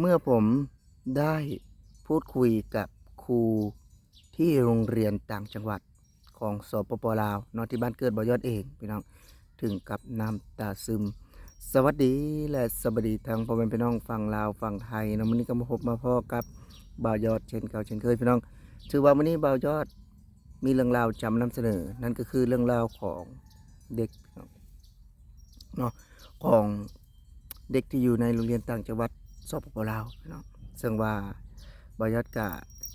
เมื่อผมได้พูดคุยกับครูที่โรงเรียนต่างจังหวัดของสปปลาวเนาะที่บ้านเกิดบ่าวยอดเองพี่น้องถึงกับน้ำตาซึมสวัสดีและสวัสดีทางพ่อแม่พี่น้องฝั่งลาวฝั่งไทยเนาะมื้อนี้ก็มาพบมาพ้อกับบ่าวยอดเช่นเก่าเช่นเคยพี่น้องถือว่ามื้อนี้บ่าวยอดมีเรื่องราวจำนำเสนอนั่นก็คือเรื่องราวของเด็กพี่น้องเนาะของเด็กที่อยู่ในโรงเรียนต่างจังหวัดสปปลาวพี่น้องซึ่งว่าบ่าวยอดก็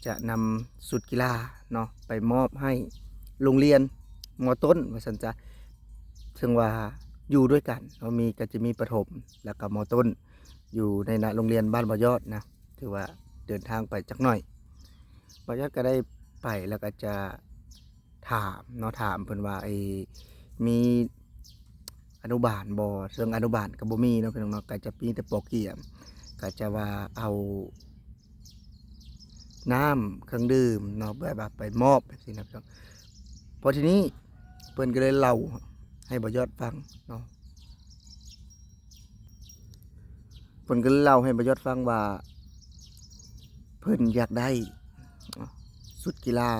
จะนำสุดกีฬาเนาะไปมอบให้โรงเรียนมต้นว่าซั่นจ้ะซึ่งว่าอยู่ด้วยกันเนาะก็จะมีประถมแล้วก็มต้นอยู่ในโรงเรียนบ้านบ่าวยอดนะถือว่าเดินทางไปจักหน่อยบ่าวยอดก็ได้ไปแล้วก็จะถามเนาะถามเพิ่นว่ามีอนุบาลบ่ซึ่งอนุบาลก็บ่มีเนาะพี่น้องเนาะก็จะมีแต่ปเกียมก็จะว่าเอาน้ำเครื่องดื่มเนาะแบบว่าไปมอบจังซี่นะพี่น้องพอทีนี้เพิ่นก็เลยเล่าให้บ่าวยอดฟังเนาะเพิ่นก็เล่าให้บ่าวยอดฟังว่าเพิ่นอยากได้ชุดกีฬา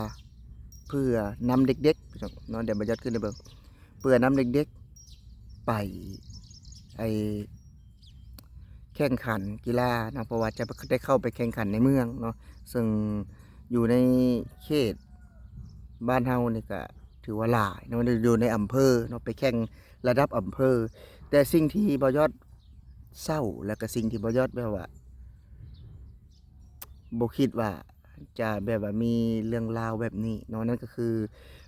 เพื่อนำเด็กๆพี่น้องเนาะเดี๋ยวบ่าวยอดขึ้นให้เบิ่งเพื่อนำเด็กๆไปไอ้แข่งขันกีฬานะเพราะว่าจะได้เข้าไปแข่งขันในเมืองเนาะซึ่งอยู่ในเขตบ้านเฮานี่ก็ถือว่าหลายเนาะอยู่ในอำเภอเนาะไปแข่งระดับอำเภอแต่สิ่งที่บ่าวยอดเศร้าแล้วก็สิ่งที่บ่าวยอดแบบว่าบ่คิดว่าจะแบบว่ามีเรื่องราวแบบนี้เนาะนั่นก็คือ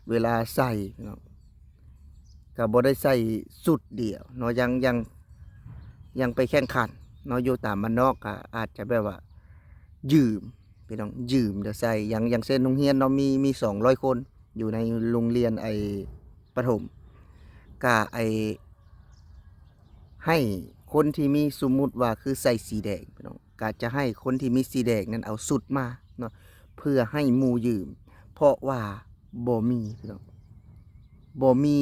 เวลาใส่เนาะก็บ่ได้ใส่สุดเดียวเนาะยังไปแข่งขันเนาะอยู่ตามบ้านนอกก็อาจจะแบบว่ายืมพี่น้องยืมเดี๋ยวใส่อย่างเช่นโรงเรียนเนาะมี200คนอยู่ในโรงเรียนประถมก็ให้คนที่มีสมมุติว่าคือใส่สีแดงพี่น้องก็จะให้คนที่มีสีแดงนั้นเอาสุดมาเนาะเพื่อให้หมู่ยืมเพราะว่าบ่มีพี่น้องบ่มี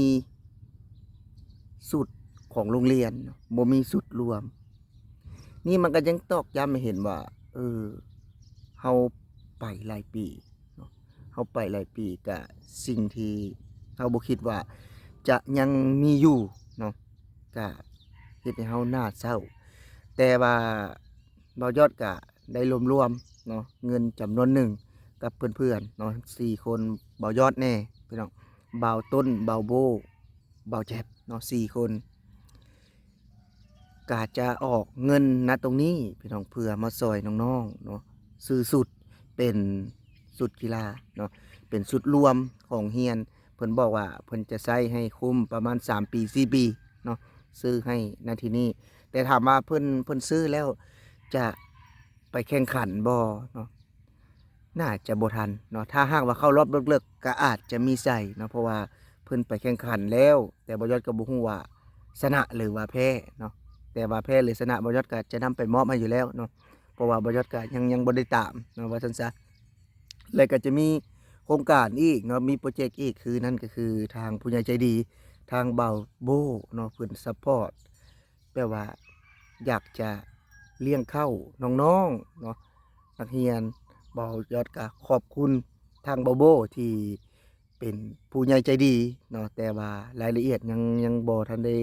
สุดของโรงเรียนเนาะบ่มีสุดรวมนี่มันก็ยังตอกย้ำให้เห็นว่าเออเฮาไปหลายปีเนาะเฮาไปหลายปีก็สิ่งที่เฮาบ่คิดว่าจะยังมีอยู่เนาะก็เฮ็ดให้เฮาน่าเศร้าแต่ว่าบ่าวยอดก็ได้รวมๆเนาะเงินจำนวนหนึ่งกับเพื่อนๆเนาะ4คนบ่าวยอดแน่พี่น้องบ่าวต้นบ่าวโบบ่าวแจ๊บเนาะ4คนก็จะออกเงินณตรงนี้พี่น้องเพื่อมาช่วยน้องๆเนาะซื้อชุดเป็นชุดกีฬาเนาะเป็นชุดรวมของเรียนเพิ่นบอกว่าเพิ่นจะใช้ให้คุ้มประมาณ3ปี4ปีเนาะซื้อให้ณที่นี้แต่ถามว่าเพิ่นซื้อแล้วจะไปแข่งขันบ่เนาะน่าจะบ่ทันเนาะถ้าหากว่าเข้ารอบลึกๆก็อาจจะมีใส่เนาะเพราะว่าเพิ่นไปแข่งขันแล้วแต่บ่ยอดก็บ่ฮู้ว่าชนะหรือว่าแพ้เนาะ แต่ว่าแพ้หรือชนะบ่ยอดก็จะนำไปมอบให้อยู่แล้วเนาะเพราะว่าบ่ยอดก็ยังบ่ได้ตามเนาะว่าซั่นซะแล้วก็จะมีโครงการอีกเนาะมีพรอเจกต์อีกคือนั่นก็คือทางผู้ใหญ่ใจดีทางเบาโบ้เนาะเพิ่นซัปพอร์ตแปลว่าอยากจะเลี้ยงข้าวน้องๆเนาะนักเรียนเบายอดก็ขอบคุณทางเบาโบ้ที่เป็นผู้ใหญ่ใจดีเนาะแต่ว่ารายละเอียดยังบ่ทันได้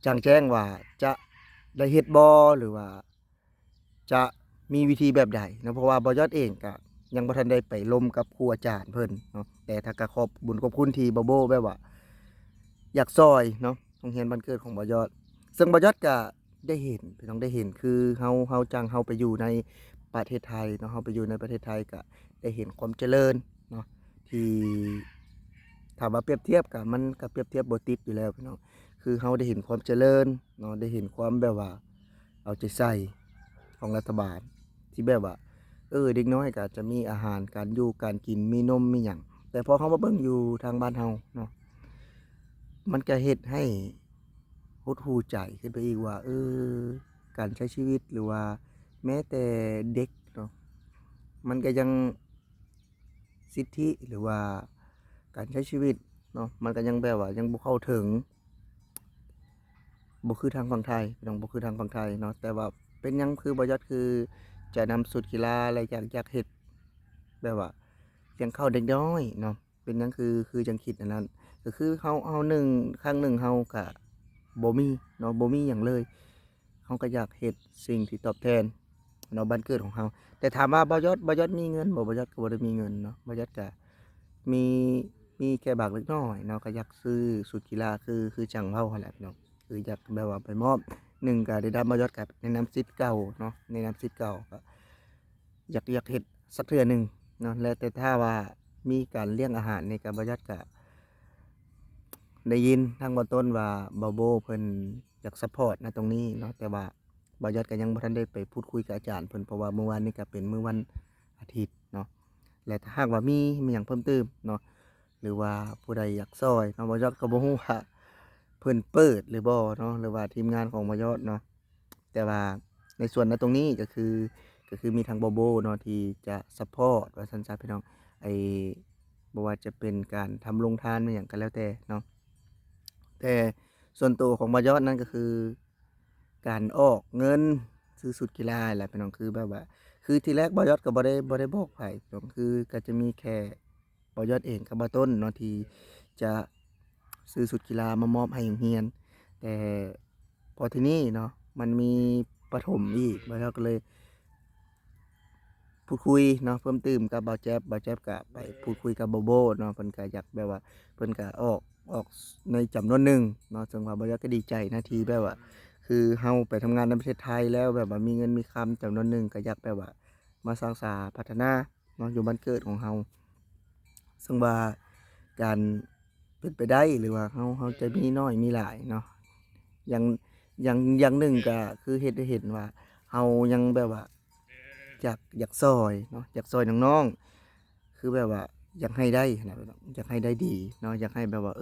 แจ้งแจ้งว่าจะได้เฮ็ดบ่หรือว่าจะมีวิธีแบบใดเนาะเพราะว่าบ่ยอดเองก็ยังบ่ทันได้ไปล้มกับครูอาจารย์เพิ่นเนาะแต่ถ้าก็ขอบบุญขอบคุณที่บ่โบ้แบบว่าอยากช่วยเนาะโรงเรียนบ้านเกิดของบ่ยอดซึ่งบ่ยอดก็ได้เห็นพี่น้องได้เห็นคือเฮาจังเฮาไปอยู่ในประเทศไทยเนาะเฮาไปอยู่ในประเทศไทยก็ได้เห็นความเจริญเนาะที่ถามว่าเปรียบเทียบก็มันก็เปรียบเทียบบ่ติดอยู่แล้วพี่น้อง คือเราได้เห็นความเจริญเนาะได้เห็นความแบบว่าเอาใจใส่ของรัฐบาลที่แบบว่าเด็กน้อยก็จะมีอาหารการอยู่การกินมีนมมีหยังแต่พอเขามาเบิ่งอยู่ทางบ้านเฮาเนาะมันก็เฮ็ดให้หดหู่ใจขึ้นไปอีกว่าการใช้ชีวิตหรือว่าแม้แต่เด็กเนาะมันก็ยังสิทธิหรือว่าการใช้ชีวิตเนาะมันก็ยังแบบว่ายังบ่เข้าถึง บ่คือทางฝั่งไทยพี่น้องบ่คือทางฝั่งไทยเนาะแต่ว่าไป เป็นหยังคือบ่ยอดคือจะนำสุดกีฬาและอยากเฮ็ดแบบว่าเลี้ยงข้าวเด็กน้อยเนาะเป็นหยังคือจังคิดอันนั้นก็คือเฮาหนึ่งครั้งหนึ่งเฮาก็บ่มีเนาะบ่มีหยังเลยเฮาก็อยากเฮ็ดสิ่งที่ตอบแทนเนาะบ้านเกิดของเฮาแต่ถามว่าบ่ยอดมีเงินบ่ยอดก็บ่ได้มีเงินเนาะบ่ยอดก็มีมีแค่บากเล็กน้อยเนาะก็อยากซื้อชุดกีฬาคือจังเว้าหั่นแหละพี่น้องคืออยากแบบว่าไปมอบ หนึ่งก็ได้ดำบ่ยอดก็แนะนำสิทธิ์เก่าเนาะแนะนำสิทธิ์เก่าก็อยากเฮ็ดสักเทื่อหนึ่งเนาะแล้วแต่ถ้าว่ามีการเลี้ยงอาหารนี่ก็บ่ยอดก็ได้ยินทางเบ่ต้นว่าเบาโบเพิ่นอยากซัปพอร์ตณตรงนี้เนาะแต่ว่าบ่ยอดก็ยังบ่ทันได้ไปพูดคุยกับอาจารย์เพิ่นเพราะว่าเมื่อวานนี้ก็เป็นมื้อวันอาทิตย์เนาะและถ้าหากว่ามีหยังเพิ่มเติมเนาะหรือว่าผู้ใดอยากซอยเนาะบ่ยอดก็บ่ฮู้ว่าเพิ่นเปิดหรือบ่เนาะหรือว่าทีมงานของบ่ยอดเนาะ แต่ว่าในส่วนณตรงนี้ก็คือมีทางโบโบเนาะที่จะซัปพอร์ตว่าซั่นซะพี่น้องไอ้บ่ว่าจะเป็นการทำโรงทานอิหยังก็แล้วแต่เนาะแต่ส่วนตัวของบ่ยอดนั่นก็คือการออกเงินซื้อชุดกีฬาแหละพี่น้องคือแบบว่าคือทีแรกบ่ยอดก็บ่ได้บอกไผพี่น้องคือก็จะมีแค่บ่ยอดเองกับบ่ต้นเนาะที่จะซื้อชุดกีฬามามอบให้โรงเรียนแต่พอทีนี้เนาะ มันมีประถมอีกแล้วเราก็เลยพูดคุยเนาะเพิ่มเติมกับบ่าวแจ๊บก็ไปพูดคุยกับโบโบเนาะเพิ่นก็อยากแบบว่าเพิ่นก็ออกในจำนวนหนึ่งเนาะซึ่งว่าบ่าวแจ๊บก็ดีใจนะที่แบบว่าคือเฮาไปทำงานในประเทศไทยแล้วแบบว่ามีเงินมีคำจำนวนหนึ่งก็อยากแบบว่ามาสร้างสรรค์พัฒนาเนาะอยู่บ้านเกิดของเฮาซึ่งว่าการเป็นไปได้หรือว่าเฮาจะมีน้อยมีหลายเนาะ อย่างอย่างหนึ่งก็คือเฮ็ดให้เห็นว่าเฮายังแบบว่าอยากซอยเนาะอยากซอยน้องๆคือแบบว่าอยากให้ได้หั้นน่ะพี่น้องอยากให้ได้ดีเนาะอยากให้แบบว่า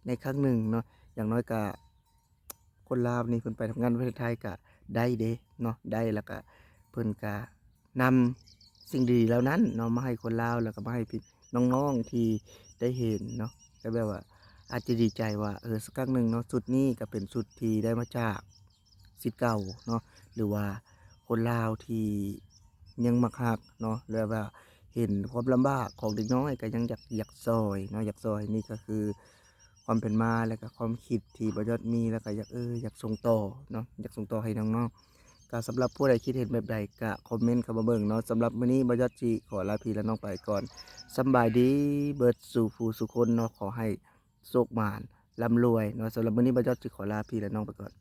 ในครั้งหนึ่งเนาะอย่างน้อยก็คนลาวนี่เพิ่นไปทำงานประเทศไทยก็ได้เดะเนาะได้แล้วก็เพิ่นก็นำสิ่งดีๆเหล่านั้นเนาะมาให้คนลาวแล้วก็มาให้พี่น้องๆที่ได้เห็นเนาะก็แบบว่า อาจจะดีใจว่าสักครั้งหนึ่งเนาะชุดนี้ก็เป็นชุดที่ได้มาจากศิษย์เก่าเนาะหรือว่าคนลาวที่ยังมักฮักเนาะแล้วว่าเห็นความลำบากของเด็กน้อยก็ยังอยากซอยเนาะอยากซอยนี่ก็คือความเป็นมาแล้วก็ความคิดที่บ่ยอดมีแล้วก็อยากส่งต่อเนาะอยากส่งต่อให้น้องๆก็สำหรับผู้ใดคิดเห็นแบบใดก็คอมเมนต์เข้ามาเบิ่งเนาะสำหรับมื้อนี้บ่ยอดสิขอลาพี่และน้องไปก่อนสำบายดีเบิดสู่ผู้สู่คนเนาะขอให้ โชคหมานร่ำรวยเนาะสำหรับมื้อนี้บ่าวจอดสิขอลาพี่และน้องไปก่อน